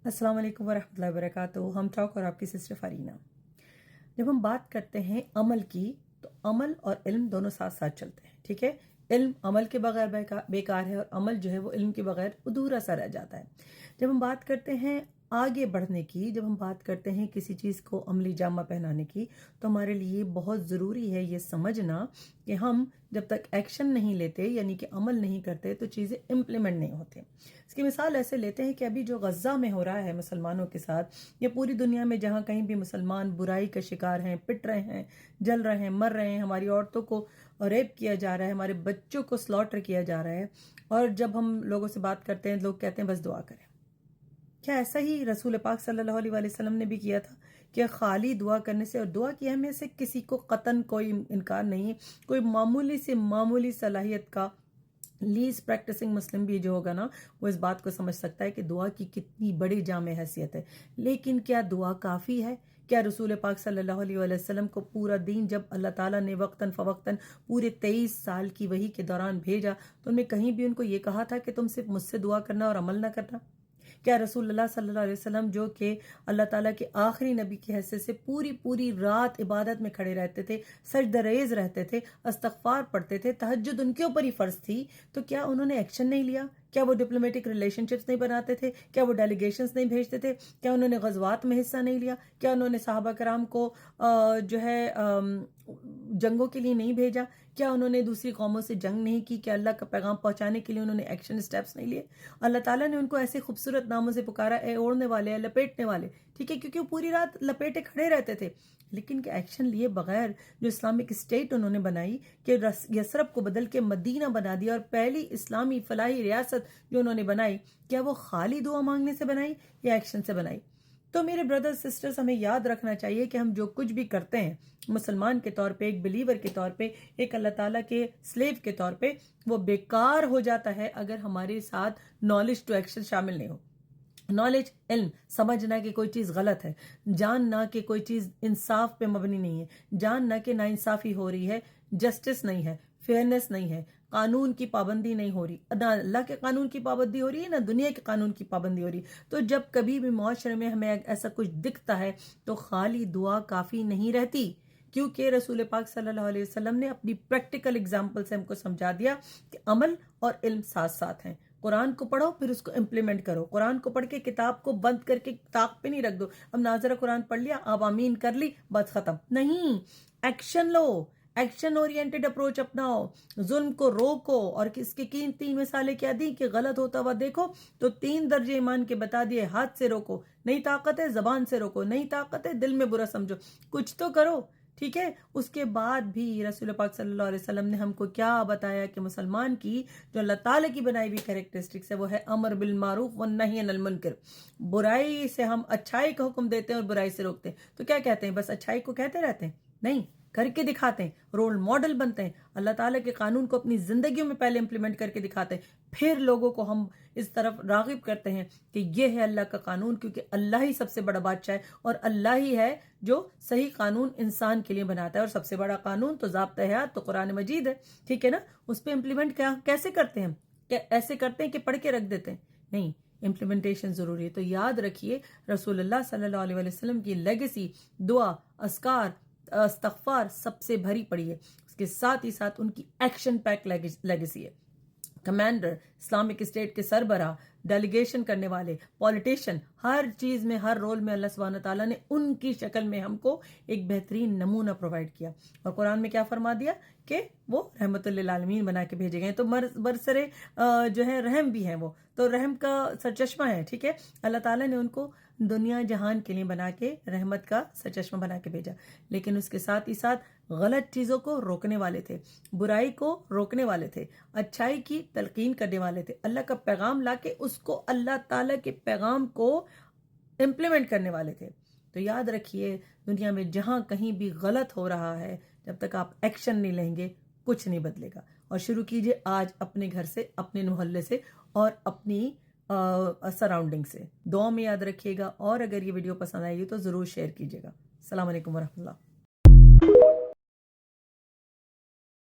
अस्सलाम वालेकुम वरहमतुल्लाहि वबरकातुहू। हम टॉक और आपकी सिस्टर फरीना। जब हम बात करते हैं अमल की, तो अमल और इल्म दोनों साथ साथ चलते हैं। ठीक है, इल्म अमल के बगैर बेकार है और अमल जो है वो इल्म के बगैर अधूरा सा रह जाता है। जब हम बात करते हैं आगे बढ़ने की, जब हम बात करते हैं किसी चीज़ को अमली जामा पहनाने की, तो हमारे लिए बहुत ज़रूरी है ये समझना कि हम जब तक एक्शन नहीं लेते यानी कि अमल नहीं करते तो चीज़ें इम्प्लीमेंट नहीं होती। इसकी मिसाल ऐसे लेते हैं कि अभी जो गज़ा में हो रहा है मुसलमानों के साथ, या पूरी दुनिया में जहाँ कहीं भी मुसलमान बुराई का शिकार हैं, पिट रहे हैं, जल रहे हैं, मर रहे हैं, हमारी औरतों को रेप किया जा रहा है, हमारे बच्चों को स्लॉटर किया जा रहा है, और जब हम लोगों से बात करते हैं लोग कहते हैं बस दुआ करें। क्या ऐसा ही रसूल पाक सल्लल्लाहु अलैहि वसल्लम ने भी किया था? क्या खाली दुआ करने से और दुआ की अहमियत से किसी को कतन कोई इनकार नहीं है। कोई मामूली से मामूली सलाहियत का लीज प्रैक्टिसिंग मुस्लिम भी जो होगा ना, वो इस बात को समझ सकता है कि दुआ की कितनी बड़ी जामे हैसियत है। लेकिन क्या दुआ काफ़ी है? क्या रसूल पाक सल्लल्लाहु अलैहि वसल्लम को पूरा दिन जब अल्लाह ताला ने वक्तन फ़वक्तन पूरे 23 साल की वही के दौरान भेजा, तो उनमें कहीं भी उनको ये कहा था कि तुम सिर्फ मुझसे दुआ करना और अमल ना करना? क्या रसूलुल्लाह सल्लल्लाहु अलैहि वसल्लम जो कि अल्लाह ताला के आखिरी नबी की हैसियत से पूरी पूरी रात इबादत में खड़े रहते थे, सजदरेज रहते थे, इस्तगफार पढ़ते थे, तहज्जुद उनके ऊपर ही फर्ज थी, तो क्या उन्होंने एक्शन नहीं लिया? क्या वो डिप्लोमेटिक रिलेशनशिप्स नहीं बनाते थे? क्या वो डेलीगेशंस नहीं भेजते थे? क्या उन्होंने गज़वात में हिस्सा नहीं लिया? क्या उन्होंने सहाबा कराम को जो है जंगों के लिए नहीं भेजा? क्या उन्होंने दूसरी कौमों से जंग नहीं की? क्या अल्लाह का पैगाम पहुंचाने के लिए उन्होंने एक्शन स्टेप्स नहीं लिए? अल्लाह ताला ने उनको ऐसे खूबसूरत नामों से पुकारा, ए ओढ़ने वाले, लपेटने वाले। ठीक है, क्योंकि वो पूरी रात लपेटे खड़े रहते थे। लेकिन क्या एक्शन लिए बगैर जो इस्लामिक स्टेट उन्होंने बनाई, कि यसरब को बदल के मदीना बना दिया और पहली इस्लामी फलाही रियासत जो उन्होंने बनाई, क्या वो खाली दुआ मांगने से बनाई या एक्शन से बनाई? तो मेरे ब्रदर्स सिस्टर्स, हमें याद रखना चाहिए कि हम जो कुछ भी करते हैं मुसलमान के तौर पे, एक बिलीवर के तौर पे, एक अल्लाह ताला के स्लेव के तौर पे, वो बेकार हो जाता है अगर हमारे साथ नॉलेज टू एक्शन शामिल नहीं हो। नॉलेज, इल्म, समझना कि कोई चीज़ गलत है, जानना कि कोई चीज़ इंसाफ पे मबनी नहीं है, जानना कि नाइंसाफ़ी हो रही है, जस्टिस नहीं है, फेयरनेस नहीं है, कानून की पाबंदी नहीं हो रही, ना अल्लाह के कानून की पाबंदी हो रही है, ना दुनिया के कानून की पाबंदी हो रही। तो जब कभी भी मुआशरे में हमें ऐसा कुछ दिखता है तो खाली दुआ काफ़ी नहीं रहती, क्योंकि रसूल पाक सल्लल्लाहु अलैहि वसल्लम ने अपनी प्रैक्टिकल एग्जाम्पल से हमको समझा दिया कि अमल और इल्म साथ साथ हैं। कुरान को पढ़ो, फिर उसको इम्प्लीमेंट करो। कुरान को पढ़ के किताब को बंद करके ताक पे नहीं रख दो, अब नाजरा कुरान पढ़ लिया, अब आमीन कर ली, बस खत्म नहीं। एक्शन लो, एक्शन ओरिएंटेड अप्रोच अपनाओ, जुल्म को रोको। और किसकी तीन मिसालें क्या दी कि गलत होता हुआ देखो तो 3 दर्जे ईमान के बता दिए। हाथ से रोको, नहीं ताकत है, जबान से रोको, नहीं ताकत है, दिल में बुरा समझो, कुछ तो करो। ठीक है, उसके बाद भी रसूल पाक सल्लल्लाहु अलैहि वसल्लम ने हमको क्या बताया कि मुसलमान की जो अल्लाह ताला की बनाई हुई कैरेक्टरिस्टिक्स है वो है अमर बिल मारूफ व नही अनिल मुनकर। बुराई से हम अच्छाई का हुक्म देते हैं और बुराई से रोकते हैं। तो क्या कहते हैं, बस अच्छाई को कहते रहते हैं? नहीं, करके दिखाते हैं, रोल मॉडल बनते हैं, अल्लाह ताला के कानून को अपनी जिंदगियों में पहले इंप्लीमेंट करके दिखाते हैं, फिर लोगों को हम इस तरफ रागिब करते हैं कि ये है अल्लाह का कानून, क्योंकि अल्लाह ही सबसे बड़ा बादशाह है और अल्लाह ही है जो सही कानून इंसान के लिए बनाता है। और सबसे बड़ा कानून तो ज़ाब्ता हयात तो कुरान मजीद है। ठीक है ना, उस पर इम्प्लीमेंट कैसे करते हैं? क्या ऐसे करते हैं कि पढ़ के रख देते हैं? नहीं, इम्प्लीमेंटेशन जरूरी है। तो याद रखिए, रसूलुल्लाह सल्लल्लाहु अलैहि वसल्लम की लेगेसी दुआ, अस्कार, इस्तगफार सबसे भरी पड़ी है। उसके साथ ही साथ उनकी एक्शन पैक लेगेसी है। कमांडर, इस्लामिक स्टेट के सरबराह, डेलीगेशन करने वाले, पॉलिटिशियन, हर चीज़ में, हर रोल में अल्लाह सुब्हानहू ताला ने उनकी शक्ल में हमको एक बेहतरीन नमूना प्रोवाइड किया। और कुरान में क्या फरमा दिया कि वो रहमतुल लिल आलमीन बना के भेजे गए। तो बरसरे जो है रहम भी हैं, वो तो रहम का सरचश्मा है। ठीक है, अल्लाह ताला ने उनको दुनिया जहान के लिए बना के रहमत का सरचश्मा बना के भेजा। लेकिन उसके साथ ही साथ गलत चीज़ों को रोकने वाले थे, बुराई को रोकने वाले थे, अच्छाई की तलकीन करने वाले थे, अल्लाह का पैगाम लाके उसको अल्लाह ताला के पैगाम को इम्प्लीमेंट करने वाले थे। तो याद रखिए, दुनिया में जहां कहीं भी गलत हो रहा है, जब तक आप एक्शन नहीं लेंगे कुछ नहीं बदलेगा। और शुरू कीजिए आज अपने घर से, अपने मोहल्ले से और अपनी सराउंडिंग से। दुआ में याद रखिएगा, और अगर ये वीडियो पसंद आएगी तो ज़रूर शेयर कीजिएगा। अस्सलाम वालेकुम वरहमतुल्लाह।